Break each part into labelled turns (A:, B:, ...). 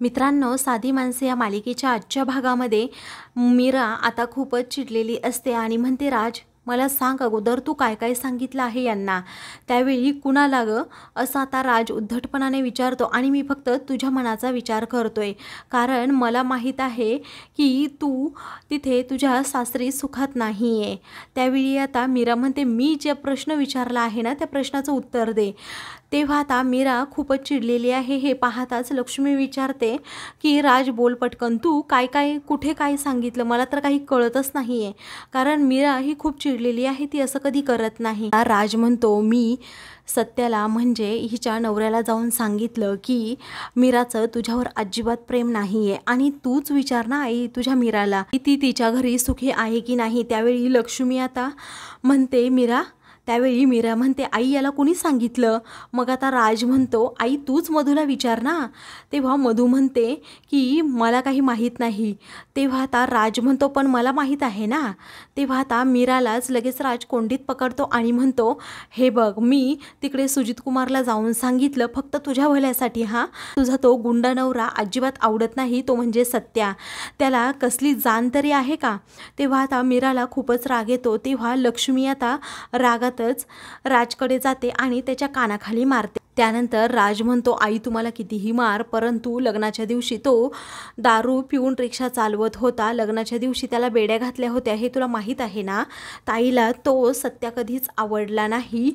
A: मित्रांनो, साधी माणसे या मालिकेच्या आजच्या भागामध्ये मीरा आता खूपच चिडलेली असते आणि म्हणते, राज मला सांग अगोदर तू काय काय सांगितलं आहे यांना. त्यावेळी कुणाला ग, असं आता राज उद्धटपणाने विचारतो. आणि मी फक्त तुझ्या मनाचा विचार करतोय, कारण मला माहीत आहे की तू तिथे तुझ्या सासरी सुखात नाही आहे. त्यावेळी आता मीरा म्हणते, मी जे प्रश्न विचारला आहे ना त्या प्रश्नाचं उत्तर दे. तेव्हा आता मीरा खूपच चिडलेली आहे हे पाहताच लक्ष्मी विचारते की राज बोल पटकन, तू काय काय कुठे काय सांगितलं, मला तर काही कळतच नाही आहे. कारण मीरा ही खूप चिडलेली आहे, ती असं कधी करत नाही. राज म्हणतो, मी सत्याला म्हणजे हिच्या नवऱ्याला जाऊन सांगितलं की मीराचं तुझ्यावर अजिबात प्रेम नाही आहे आणि तूच विचार ना आई तुझ्या मीराला की ती तिच्या घरी सुखी आहे की नाही. त्यावेळी लक्ष्मी आता म्हणते त्यावेळी मीरा म्हणते, आई याला कोणी सांगितलं. मग आता राज म्हणतो, आई तूच मधूला विचार ना. तेव्हा मधू म्हणते की मला काही माहीत नाही. तेव्हा आता राज म्हणतो, पण मला माहीत आहे ना. तेव्हा आता मीरालाच लगेच राज कोंडीत पकडतो आणि म्हणतो, हे बघ मी तिकडे सुजित कुमारला जाऊन सांगितलं फक्त तुझ्या भल्यासाठी. तुझा तो गुंडा नवरा अजिबात आवडत नाही, तो म्हणजे सत्या. त्याला कसली जाण तरी आहे का. तेव्हा आता मीराला खूपच राग येतो. तेव्हा लक्ष्मी आता रागात राजकडे जाते आणि त्याच्या कानाखाली मारते. त्यानंतर राज म्हणतो, आई तुम्हाला कितीही मार, परंतु लग्नाच्या दिवशी तो दारू पिऊन रिक्षा चालवत होता. लग्नाच्या दिवशी त्याला बेड्या घातल्या होत्या, हे तुला माहीत आहे ना. ताईला तो सत्या कधीच आवडला नाही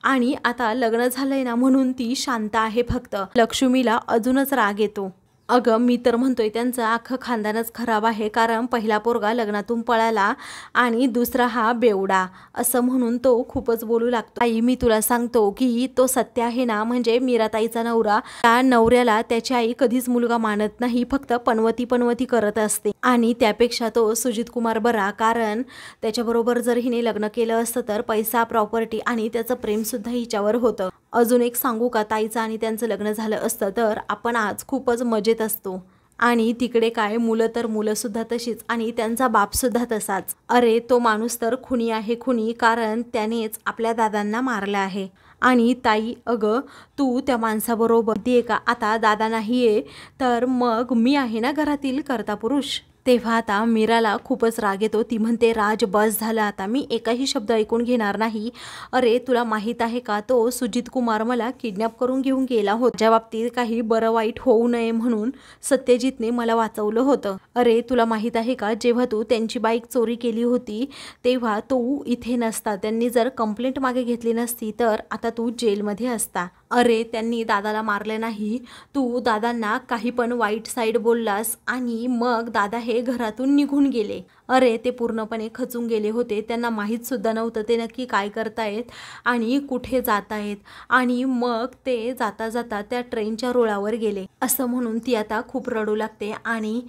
A: आणि आता लग्न झालंय ना म्हणून ती शांत आहे. फक्त लक्ष्मीला अजूनच राग येतो. अगं मी तर म्हणतोय त्यांचं अख्खं खानदानच खराब आहे, कारण पहिला पोरगा लग्नातून पळाला आणि दुसरा हा बेवडा, असं म्हणून तो खूपच बोलू लागतो. आई मी तुला सांगतो की तो सत्य आहे ना, मीराताईचा नवरा, त्या नवऱ्याला त्याची आई कधीच मुलगा मानत नाही, फक्त पनवती करत असते. आणि त्यापेक्षा तो सुजित कुमार बरा, कारण त्याच्याबरोबर जर हिने लग्न केलं असतं तर पैसा, प्रॉपर्टी आणि त्याचं प्रेमसुद्धा हिच्यावर होतं. अजून एक सांगू का, ताईचं आणि त्यांचं लग्न झालं असतं तर आपण आज खूपच मजेत असतो. आणि तिकडे काय, मुलं तर मुलंसुद्धा तशीच आणि त्यांचा बापसुद्धा तसाच. अरे तो माणूस तर खुनी आहे, खुनी, कारण त्यानेच आपल्या दादांना मारलं आहे. आणि ताई अगं तू त्या माणसाबरोबर दे का, आता दादा नाही आहे तर मग मी आहे ना घरातील कर्ता पुरुष. तेव्हा आता मीराला खूपच राग येतो. ती म्हणते, राज बस झालं आता, मी एकही शब्द ऐकून घेणार नाही. अरे तुला माहीत आहे का, तो सुजित कुमार मला किडनॅप करून घेऊन गेला होता. माझ्या बाबतीत काही बरं वाईट होऊ नये म्हणून सत्यजितने मला वाचवलं होतं. अरे तुला माहीत आहे का, जेव्हा तू त्यांची बाईक चोरी केली होती तेव्हा तू इथे नसता. त्यांनी जर कंप्लेंट मागे घेतली नसती तर आता तू जेलमध्ये असता. अरे त्यांनी दादाला मारलं नाही, तू दादांना काही पण वाईट साईड बोललास आणि मग दादा हे घरातून निघून गेले. अरे ते पूर्णपणे खचून गेले होते, त्यांना माहीत सुद्धा नव्हतं ते नक्की काय करतायत आणि कुठे जात आहेत. आणि मग ते जाता जाता त्या ट्रेनच्या रुळावर गेले, असं म्हणून ती आता खूप रडू लागते. आणि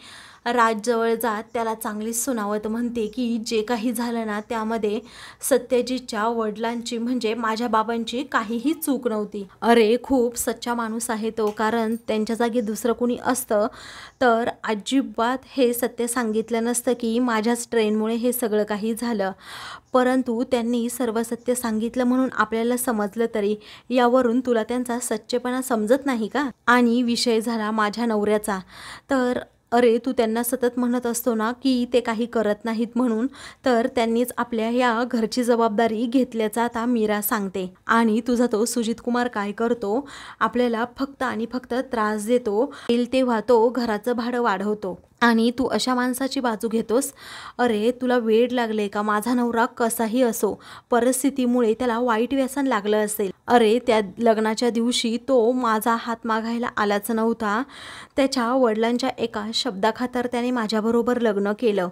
A: राजजवळ जात त्याला चांगलीच सुनावत म्हणते की जे काही झालं ना त्यामध्ये सत्यजितच्या वडिलांची म्हणजे माझ्या बाबांची काहीही चूक नव्हती. अरे खूप सच्चा माणूस आहे तो, कारण त्यांच्या जागी दुसरं कोणी असतं तर अजिबात हे सत्य सांगितलं नसतं की माझ्याच ट्रेनमुळे हे सगळं काही झालं. परंतु त्यांनी सर्व सत्य सांगितलं म्हणून आपल्याला समजलं, तरी यावरून तुला त्यांचा सच्चेपणा समजत नाही का. आणि विषय झाला माझ्या नवऱ्याचा, तर अरे तू त्यांना सतत म्हणत असतो ना की ते काही करत नाहीत म्हणून, तर त्यांनीच आपल्या या घरची जबाबदारी घेतल्याचा आता मीरा सांगते. आणि तुझा तो सुजित कुमार काय करतो, आपल्याला फक्त आणि फक्त त्रास देतो, येईल तेव्हा तो घराचं भाडं वाढवतो आणि तू अशा माणसाची बाजू घेतोस. अरे तुला वेड लागले का, माझा नवरा कसाही असो परिस्थितीमुळे त्याला वाईट व्यसन लागलं असेल. अरे त्या लग्नाच्या दिवशी तो माझा हात मागायला आलाच नव्हता, त्याच्या वडिलांच्या एका शब्दाखातर त्याने माझ्याबरोबर लग्न केलं.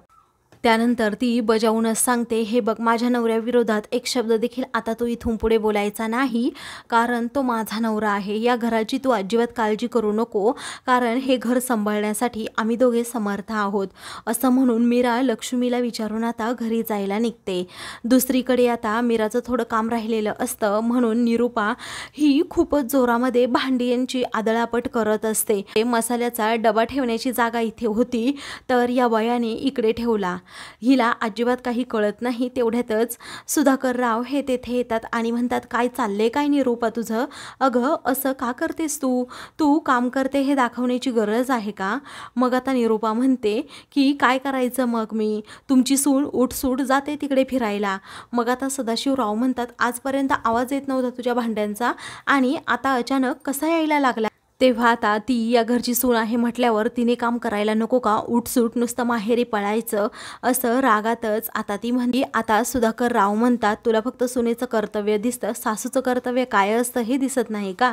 A: त्यानंतर ती बजावूनच सांगते, हे बघ माझ्या नवऱ्याविरोधात एक शब्द देखील आता तू इथून पुढे बोलायचा नाही, कारण तो माझा नवरा आहे. या घराची तू अजिबात काळजी करू नको, कारण हे घर सांभाळण्यासाठी आम्ही दोघे समर्थ आहोत. असं म्हणून मीरा लक्ष्मीला विचारून आता घरी जायला निघते. दुसरीकडे आता मीराचं थोडं काम राहिलेलं असतं म्हणून निरूपा ही खूपच जोरामध्ये भांड्यांची आदळापट करत असते. मसाल्याचा डबा ठेवण्याची जागा इथे होती तर या बायाने इकडे ठेवला. हिला अजिबात काही कळत नाही. तेवढ्यातच सुधाकरराव हे तेथे येतात आणि म्हणतात, काय चाललंय काय निरूपा तुझं? अगं असं का करतेस तू? तू काम करते हे दाखवण्याची गरज आहे का? मग आता निरूपा म्हणते की काय करायचं मग मी? तुमची सून उठसूट जाते तिकडे फिरायला. मग आता सदाशिवराव म्हणतात, आजपर्यंत आवाज येत नव्हता तुझ्या भांड्यांचा आणि आता अचानक कसा यायला लागला? तेव्हा आता ती या घरची सून आहे म्हटल्यावर तिने काम करायला नको का? उठसूट नुसतं माहेरी पळायचं? असं रागातच आता ती म्हणते. आता सुधाकरराव म्हणतात, तुला फक्त सुनेचं कर्तव्य दिसतं, सासूचं कर्तव्य काय असतं हे दिसत नाही का?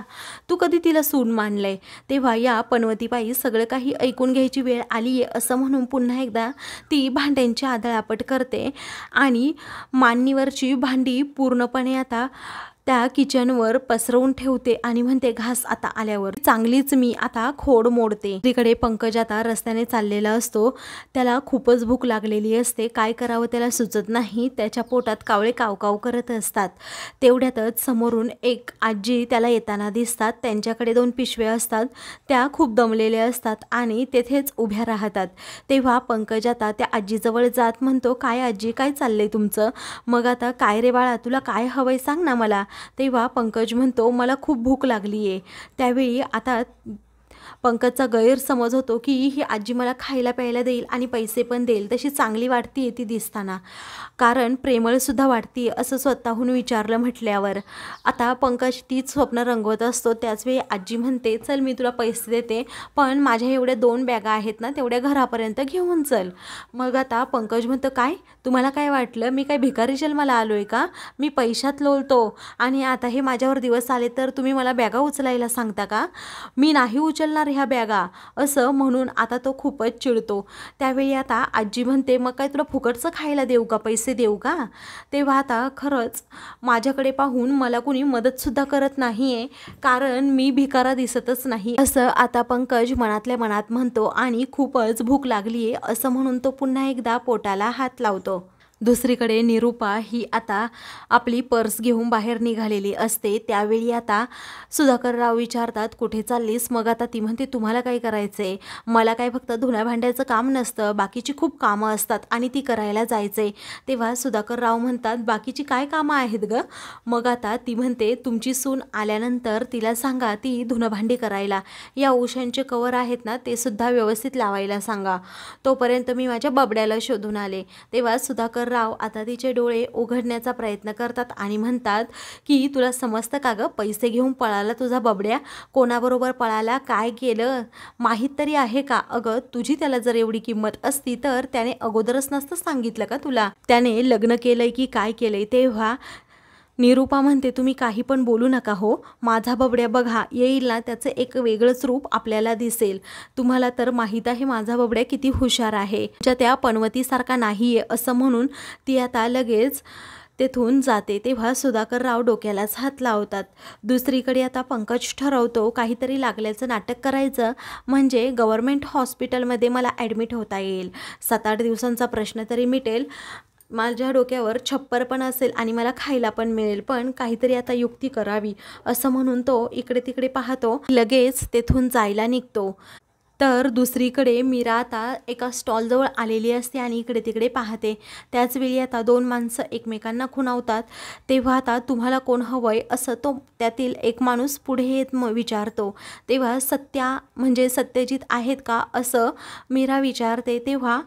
A: तू कधी तिला सून मानलंय? तेव्हा या पनवतीबाई सगळं काही ऐकून घ्यायची वेळ आली आहे असं म्हणून पुन्हा एकदा ती भांड्यांची आदळआपट करते आणि मांडणीवरची भांडी पूर्णपणे आता त्या किचनवर पसरवून ठेवते आणि म्हणते, घास आता आल्यावर चांगलीच मी आता खोड मोडते. तिकडे पंकज आता रस्त्याने चाललेला असतो. त्याला खूपच भूक लागलेली असते. काय करावं त्याला सुचत नाही. त्याच्या पोटात कावळे कावकाव करत असतात. तेवढ्यातच समोरून एक आजी त्याला येताना दिसतात. त्यांच्याकडे 2 पिशव्या असतात. त्या खूप दमलेल्या असतात आणि तेथेच उभ्या राहतात. तेव्हा पंकज आता त्या आजीजवळ जात म्हणतो, काय आजी, काय चाललंय तुमचं? मग आता काय रे बाळा, तुला काय हवंय सांग ना मला. तेव्हा पंकज म्हणतो, मला खूप भूक लागली आहे. त्यावेळी आता पंकजचा गैरसमज होतो की ही आजी मला खायला प्यायला देईल आणि पैसे पण देईल, तशी चांगली वाटते ती दिसताना, कारण प्रेमळसुद्धा वाटते असं स्वतःहून विचारलं म्हटल्यावर. आता पंकज तीच स्वप्न रंगवत असतो. त्याचवेळी आजी म्हणते, चल मी तुला पैसे देते, पण माझ्या एवढ्या 2 बॅगा आहेत ना, तेवढ्या घरापर्यंत घेऊन चल. मग आता पंकज म्हणतं, काय तुम्हाला काय वाटलं मी काय भिकारी जन्माला आलो आहे का? मी पैशात लोळतो आणि आता हे माझ्यावर दिवस आले तर तुम्ही मला बॅगा उचलायला सांगता का? मी नाही उचलणार ह्या बॅगा, असं म्हणून आता तो खूपच चिडतो. त्यावेळी आता आजी म्हणते, मग काय तुला फुकटचं खायला देऊ का, पैसे देऊ का? तेव्हा आता खरंच माझ्याकडे पाहून मला कुणी मदतसुद्धा करत नाही आहे, कारण मी भिकारा दिसतच नाही, असं आता पंकज मनातल्या मनात म्हणतो आणि खूपच भूक लागली आहे असं म्हणून तो पुन्हा एकदा पोटाला हात लावतो. दुसरीकडे निरूपा ही आता आपली पर्स घेऊन बाहेर निघालेली असते. त्यावेळी आता सुधाकरराव विचारतात, कुठे चाललीस? मग आता ती म्हणते, तुम्हाला काय करायचं आहे? मला काय फक्त धुण्या भांड्याचं काम नसतं, बाकीची खूप कामं असतात आणि ती करायला जायचं आहे. तेव्हा सुधाकरराव म्हणतात, बाकीची काय कामं आहेत गं? मग आता ती म्हणते, तुमची सून आल्यानंतर तिला सांगा ती धुणं भांडी करायला, या उशांचे कवर आहेत ना ते सुद्धा व्यवस्थित लावायला सांगा. तोपर्यंत मी माझ्या बबड्याला शोधून आले. तेव्हा सुधाकर राव आता तिचे डोळे उघडण्याचा प्रयत्न करतात आणि म्हणतात की तुला समजतं का गं, पैसे घेऊन पळाला तुझा बबड्या, कोणाबरोबर पळाला, काय केलं माहीत तरी आहे का? अगं तुझी त्याला जर एवढी किंमत असती तर त्याने अगोदरच नसतं सांगितलं का तुला, त्याने लग्न केलंय की काय केलंय? तेव्हा निरूपा म्हणते, तुम्ही काही पण बोलू नका हो, माझा बबड्या बघा येईल ना त्याचं एक वेगळंच रूप आपल्याला दिसेल. तुम्हाला तर माहीत आहे माझा बबड्या किती हुशार आहे, त्या पनवतीसारखा नाही आहे, असं म्हणून ती आता लगेच तेथून जाते. तेव्हा सुधाकरराव डोक्यालाच हात लावतात. दुसरीकडे आता पंकज ठरवतो काहीतरी लागल्याचं नाटक करायचं, म्हणजे गव्हर्मेंट हॉस्पिटलमध्ये मला ॲडमिट होता येईल, 7-8 दिवसांचा प्रश्न तरी मिटेल, माझ्या डोक्यावर छप्पर पण असेल आणि मला खायला पण मिळेल, पण काहीतरी आता युक्ती करावी, असं म्हणून तो इकडे तिकडे पाहतो, लगेच तेथून जायला निघतो. तर दुसरीकडे मीरा आता एका स्टॉलजवळ आलेली असते आणि इकडे तिकडे पाहते. त्याचवेळी आता 2 माणसं एकमेकांना खुणावतात. तेव्हा आता तुम्हाला कोण हवंय, असं तो त्यातील एक माणूस पुढे येत विचारतो. तेव्हा सत्या म्हणजे सत्यजित आहेत का, असं मीरा विचारते. तेव्हा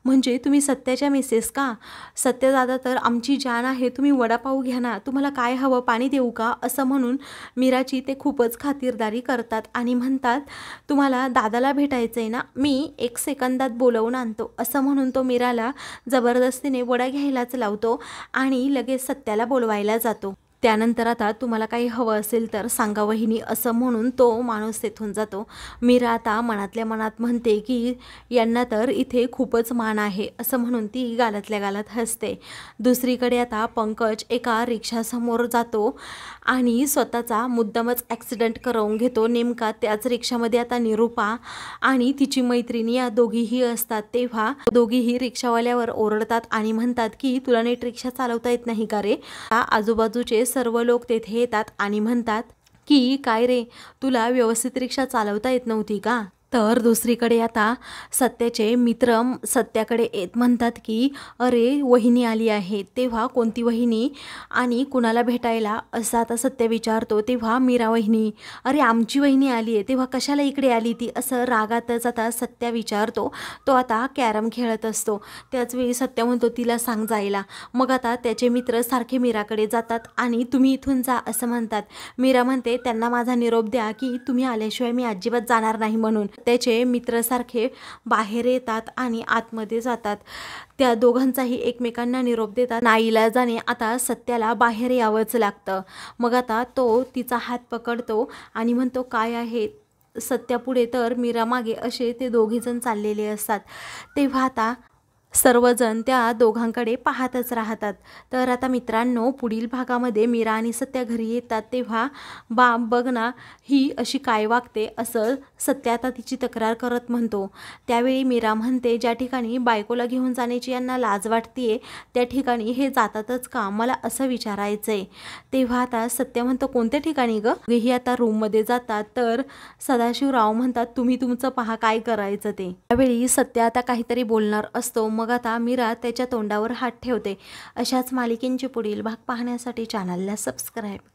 A: म्हणजे तुम्ही सत्याच्या मिसेस का? सत्यदादा तर आमची जान आहे, तुम्ही वडापाव घ्या ना, तुम्हाला काय हवं, पाणी देऊ का, असं म्हणून मीराची ते खूपच खातिरदारी करतात आणि म्हणतात, तुम्हाला दादाला भेटायचं आहे ना, मी 1 सेकंदात बोलवून आणतो, असं म्हणून तो मीराला जबरदस्तीने वडा घ्यायलाच लावतो आणि लगेच सत्याला बोलवायला जातो. त्यानंतर आता तुम्हाला काही हवं असेल तर सांगा वहिनी, असं म्हणून तो माणूस तेथून जातो. मीरा आता मनातल्या मनात म्हणते की यांना तर इथे खूपच मान आहे, असं म्हणून ती गालातल्या गालात हसते. दुसरीकडे आता पंकज एका रिक्षासमोर जातो आणि स्वतःचा मुद्दामच ॲक्सिडेंट करवून घेतो. नेमका त्याच रिक्षामध्ये आता निरूपा आणि तिची मैत्रिणी या दोघीही असतात. तेव्हा दोघीही रिक्षावाल्यावर ओरडतात आणि म्हणतात की तुला नीट रिक्षा चालवता येत नाही का रे? आजूबाजूचे सर्व लोक तेथे येतात आणि म्हणतात की काय रे, तुला व्यवस्थित रिक्षा चालवता येत नव्हती का? तर दुसरीकडे आता सत्याचे मित्र सत्याकडे येत म्हणतात की अरे वहिनी आली आहे. तेव्हा कोणती वहिनी आणि कुणाला भेटायला असं आता सत्य विचारतो. तेव्हा मीरा वहिनी, अरे आमची वहिनी आली आहे, तेव्हा कशाला इकडे आली ती, असं रागातच आता सत्या विचारतो. तो आता कॅरम खेळत असतो. त्याचवेळी सत्य म्हणतो तिला सांग जायला. मग आता त्याचे मित्र सारखे मीराकडे जातात आणि तुम्ही इथून जा असं म्हणतात. मीरा म्हणते त्यांना माझा निरोप द्या की तुम्ही आल्याशिवाय मी अजिबात जाणार नाही म्हणून. त्याचे मित्र सारखे बाहेर येतात आणि आतमध्ये जातात. त्या दोघांचाही एकमेकांना निरोप देतात. नाईलाजाने आता सत्याला बाहेर यावंच लागतं. मग आता तो तिचा हात पकडतो आणि म्हणतो काय आहे. सत्यापुढे तर मीरा मागे असे ते दोघेजण चाललेले असतात. तेव्हा आता सर्वजण त्या दोघांकडे पाहतच राहतात. तर आता मित्रांनो, पुढील भागामध्ये मीरा आणि सत्या घरी येतात. तेव्हा बघ ना, ही अशी काय वागते असं सत्या आता तिची तक्रार करत म्हणतो. त्यावेळी मीरा म्हणते ज्या ठिकाणी बायकोला घेऊन जाण्याची यांना लाज वाटतेय त्या ठिकाणी हे जातातच का, मला असं विचारायचंय. तेव्हा आता सत्य म्हणतो कोणत्या ठिकाणी ग. ही आता रूममध्ये जातात. तर सदाशिवराव म्हणतात तुम्ही तुमचं पहा काय करायचं ते. त्यावेळी सत्य आता काहीतरी बोलणार असतो. मग आता मीरा त्याच्या तोंडावर हात ठेवते. अशाच मालिकेंचे पुढील भाग पाहण्यासाठी चॅनलला सबस्क्राईब